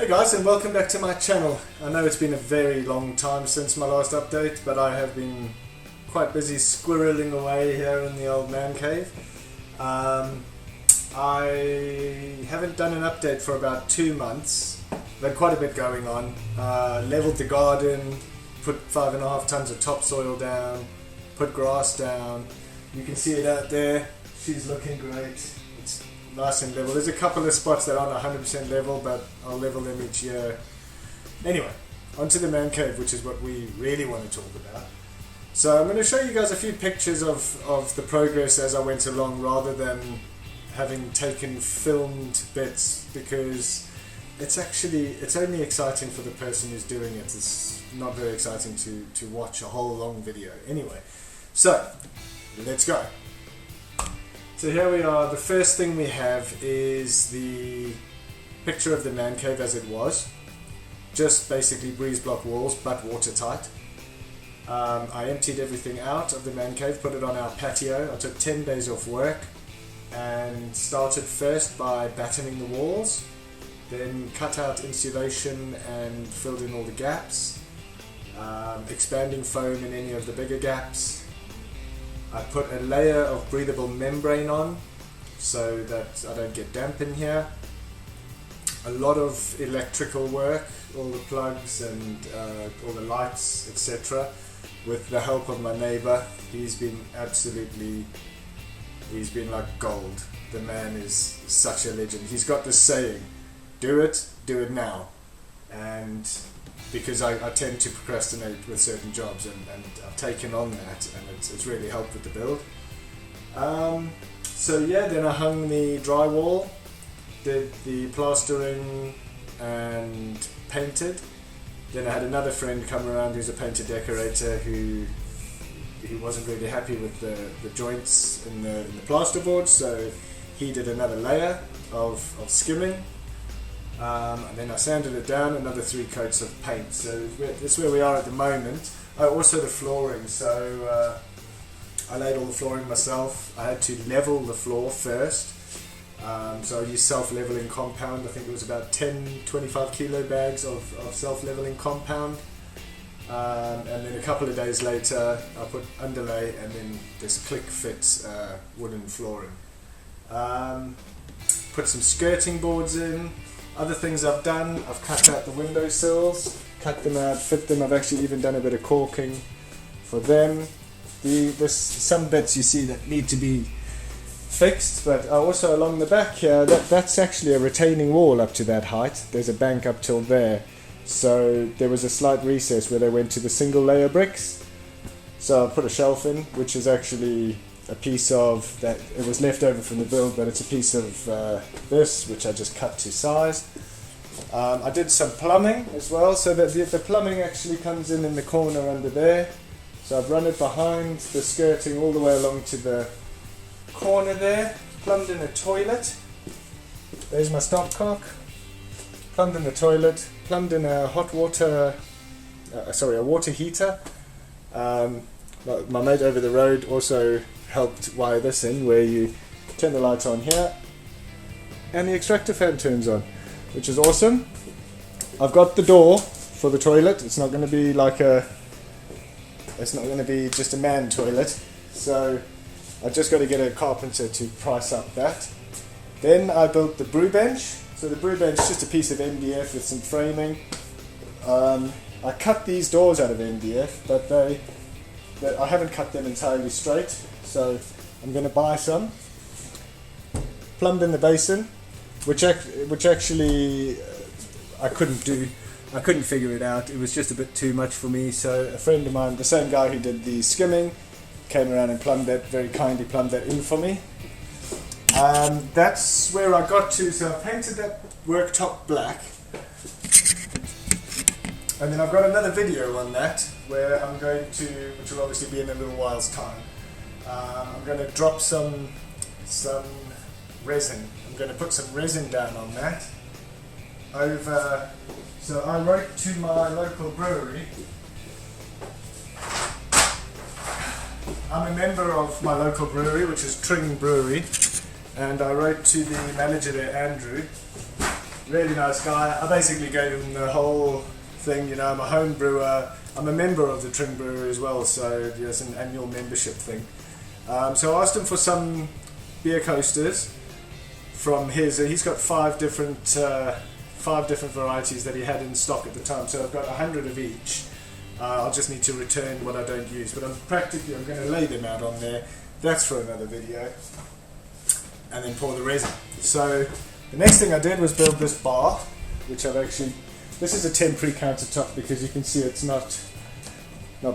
Hey guys, and welcome back to my channel. I know it's been a very long time since my last update, but I have been quite busy squirreling away here in the old man cave. I haven't done an update for about 2 months. I've had quite a bit going on. Leveled the garden, put 5.5 tons of topsoil down, put grass down. You can see it out there. She's looking great. It's nice and level. There's a couple of spots that aren't 100% level, but I'll level them each year. Anyway, onto the man cave, which is what we really want to talk about. So I'm going to show you guys a few pictures of the progress as I went along, rather than having taken filmed bits, because it's only exciting for the person who's doing it. It's not very exciting to watch a whole long video. Anyway, so let's go. So here we are. The first thing we have is the picture of the man cave as it was. Just basically breeze block walls, but watertight. I emptied everything out of the man cave, put it on our patio. I took 10 days off work and started first by battening the walls, then cut out insulation and filled in all the gaps, expanding foam in any of the bigger gaps. I put a layer of breathable membrane on so that I don't get damp in here. A lot of electrical work, all the plugs and all the lights, etc. with the help of my neighbor. He's been like gold. The man is such a legend. He's got this saying, do it now. And because I tend to procrastinate with certain jobs, and I've taken on that, and it's really helped with the build. So yeah, then I hung the drywall, did the plastering and painted. Then I had another friend come around who's a painter decorator who wasn't really happy with the joints in the plasterboard, so he did another layer of skimming. And then I sanded it down, another 3 coats of paint. So that's where we are at the moment. Also the flooring, so I laid all the flooring myself. I had to level the floor first, so I used self-leveling compound. I think it was about 10-25 kilo bags of self-leveling compound, and then a couple of days later I put underlay and then this click fit wooden flooring. Put some skirting boards in. Other things I've done, I've cut out the windowsills, cut them out, fit them. I've actually even done a bit of caulking for them. There's some bits you see that need to be fixed, but also along the back here, that's actually a retaining wall up to that height. There's a bank up till there, so there was a slight recess where they went to the single layer bricks. So I put a shelf in, which is actually a piece of that. It was left over from the build, but it's a piece of this, which I just cut to size. I did some plumbing as well, so that the plumbing actually comes in the corner under there. So I've run it behind the skirting all the way along to the corner there. Plumbed in a toilet. There's my stopcock. Plumbed in the toilet. Plumbed in a hot water, a water heater. My mate over the road also helped wire this in, where you turn the lights on here and the extractor fan turns on, which is awesome. I've got the door for the toilet. It's not going to be just a man toilet, so I just got to get a carpenter to price up that. Then I built the brew bench. So the brew bench is just a piece of MDF with some framing. I cut these doors out of MDF, but I haven't cut them entirely straight, so I'm going to buy some. Plumbed in the basin, which actually I couldn't figure it out. It was just a bit too much for me, so a friend of mine, the same guy who did the skimming, came around and very kindly plumbed that in for me. That's where I got to, so I painted that worktop black. And then I've got another video on that, where I'm going to, which will obviously be in a little while's time, I'm going to drop some resin. I'm going to put some resin down on that. So I wrote to my local brewery. I'm a member of my local brewery, which is Tring Brewery, and I wrote to the manager there, Andrew, Really nice guy. I basically gave him the whole thing, you know, I'm a home brewer, I'm a member of the Tring Brewery as well, so there's an annual membership thing. So I asked him for some beer coasters from he's got five different varieties that he had in stock at the time, so I've got 100 of each. I'll just need to return what I don't use, but I'm going to lay them out on there. That's for another video. And then pour the resin. So the next thing I did was build this bar, which this is a temporary countertop because you can see it's not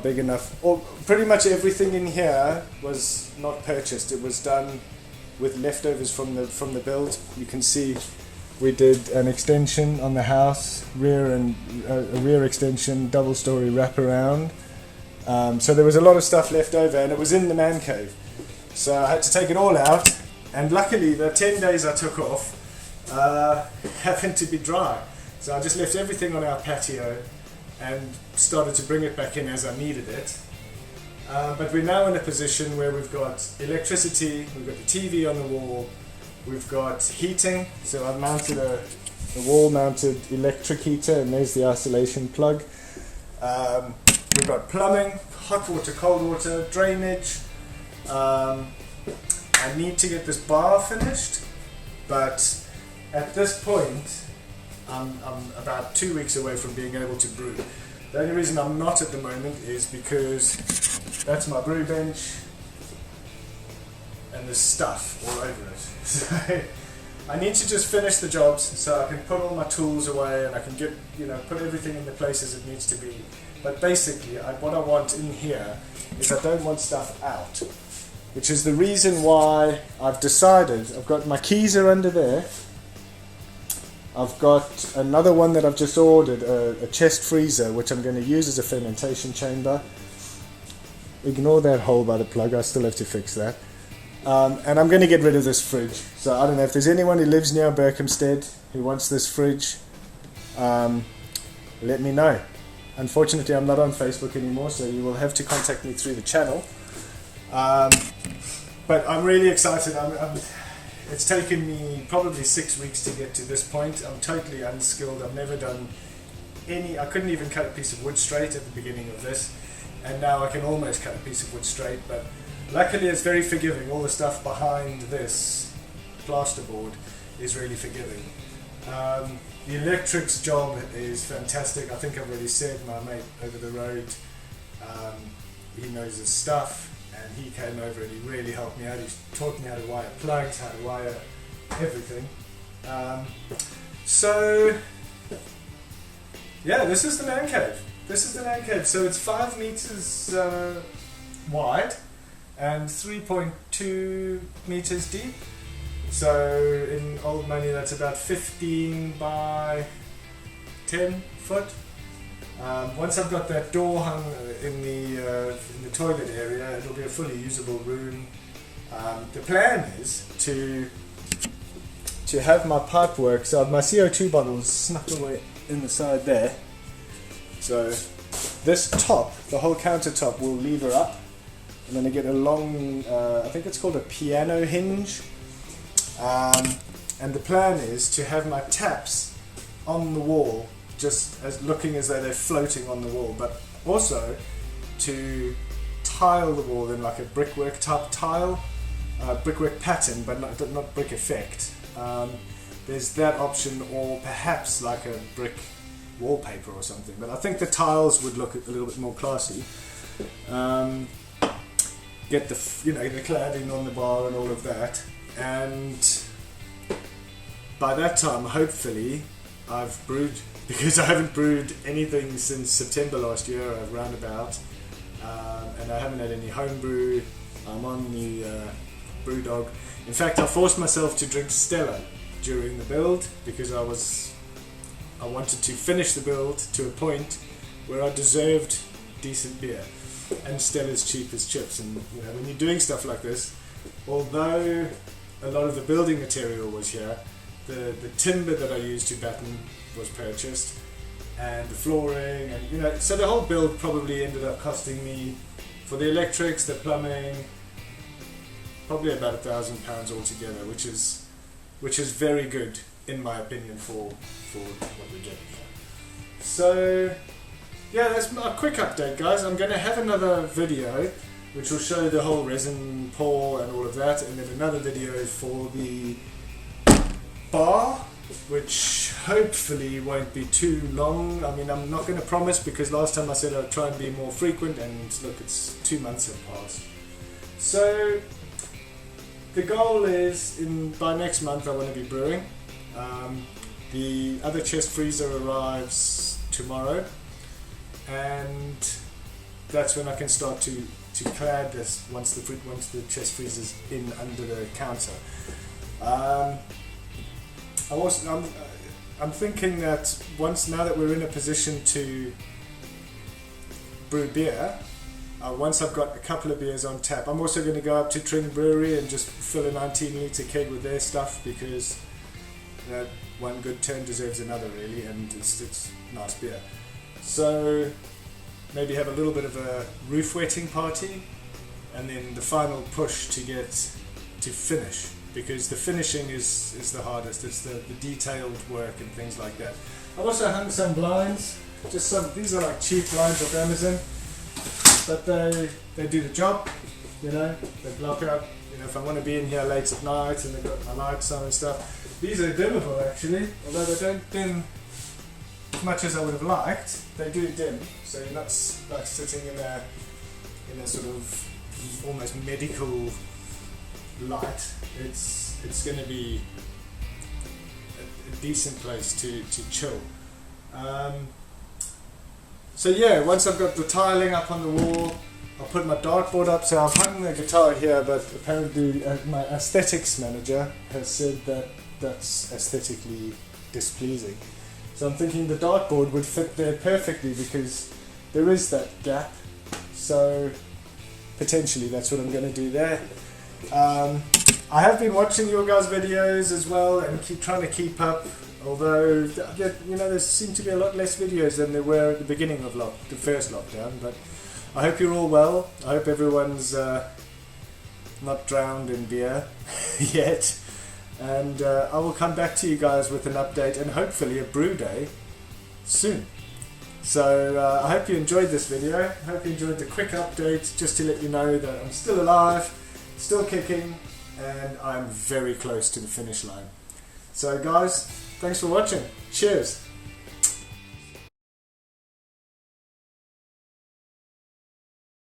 big enough. Pretty much everything in here was not purchased. It was done with leftovers from the build. You can see we did an extension on the house, a rear extension, double-story wraparound. So there was a lot of stuff left over, and it was in the man cave. So I had to take it all out, and luckily the 10 days I took off happened to be dry. So I just left everything on our patio and started to bring it back in as I needed it. But we're now in a position where we've got electricity, we've got the TV on the wall, we've got heating. So I've mounted a wall-mounted electric heater, and there's the isolation plug. We've got plumbing, hot water, cold water, drainage. I need to get this bar finished, but at this point I'm about 2 weeks away from being able to brew. The only reason I'm not at the moment is because that's my brew bench and there's stuff all over it. So I need to just finish the jobs so I can put all my tools away and I can get, put everything in the places it needs to be. But basically what I want in here is I don't want stuff out, which is the reason why I've decided, I've got my keys are under there. I've got another one that I've just ordered, a chest freezer, which I'm going to use as a fermentation chamber. Ignore that hole by the plug, I still have to fix that. And I'm going to get rid of this fridge. So I don't know if there's anyone who lives near Berkhamsted who wants this fridge, let me know. Unfortunately, I'm not on Facebook anymore, so you will have to contact me through the channel. But I'm really excited. It's taken me probably 6 weeks to get to this point. I'm totally unskilled. I've never done I couldn't even cut a piece of wood straight at the beginning of this, and now I can almost cut a piece of wood straight, but luckily it's very forgiving. All the stuff behind this plasterboard is really forgiving. The electrics job is fantastic. I think I've already said, my mate over the road, he knows his stuff. And he came over and he really helped me out. He taught me how to wire plugs, how to wire everything. So, yeah, this is the man cave. So it's 5 meters wide and 3.2 meters deep. So in old money, that's about 15 by 10 foot. Once I've got that door hung in the toilet area, it'll be a fully usable room. The plan is to have my pipe work. So my CO2 bottle is snuck away in the side there. So this top, the whole countertop, will lever up. I'm going to get a long, I think it's called a piano hinge. And the plan is to have my taps on the wall, just as looking as though they're floating on the wall, but also to tile the wall in like a brickwork type tile, brickwork pattern, but not brick effect. There's that option, or perhaps like a brick wallpaper or something, but I think the tiles would look a little bit more classy. Get the the cladding on the bar and all of that, and by that time hopefully I've brewed, because I haven't brewed anything since September last year, roundabout, and I haven't had any home brew. I'm on the brew dog. In fact, I forced myself to drink Stella during the build because I wanted to finish the build to a point where I deserved decent beer, and Stella's cheap as chips. And when you're doing stuff like this, although a lot of the building material was here, the timber that I used to batten was purchased, and the flooring, and so the whole build probably ended up costing me, for the electrics, the plumbing, probably about £1,000 altogether, which is very good in my opinion, for what we're getting here. So yeah, that's a quick update, guys. I'm going to have another video which will show the whole resin pour and all of that, and then another video for the bar, which hopefully won't be too long. I mean, I'm not going to promise, because last time I said I'd try and be more frequent, and look, it's 2 months have passed. So the goal is, by next month I want to be brewing. The other chest freezer arrives tomorrow, and that's when I can start to clad this once the chest freezer's in under the counter. I'm thinking that now that we're in a position to brew beer, once I've got a couple of beers on tap, I'm also going to go up to Tring Brewery and just fill a 19-litre keg with their stuff, because one good turn deserves another, really, and it's nice beer. So maybe have a little bit of a roof wetting party, and then the final push to get to finish, because the finishing is the hardest. It's the detailed work and things like that. I've also hung some blinds, these are like cheap blinds off Amazon, but they do the job, you know. They block out, you know, if I want to be in here late at night, and they've got my lights on and stuff. These are dimmable, actually, although they don't dim as much as I would have liked. They do dim, so you're not like sitting in a sort of almost medical light. It's going to be a decent place to chill. So yeah, once I've got the tiling up on the wall, I'll put my dartboard up. So I've hung the guitar here, but apparently my aesthetics manager has said that that's aesthetically displeasing. So I'm thinking the dartboard would fit there perfectly, because there is that gap. So potentially that's what I'm going to do there. I have been watching your guys' videos as well, and trying to keep up. Although, you know, there seem to be a lot less videos than there were at the beginning of the first lockdown. But I hope you're all well. I hope everyone's not drowned in beer yet. And I will come back to you guys with an update, and hopefully a brew day soon. So I hope you enjoyed this video. I hope you enjoyed the quick update, just to let you know that I'm still alive, still kicking, and I'm very close to the finish line. So guys, thanks for watching. Cheers.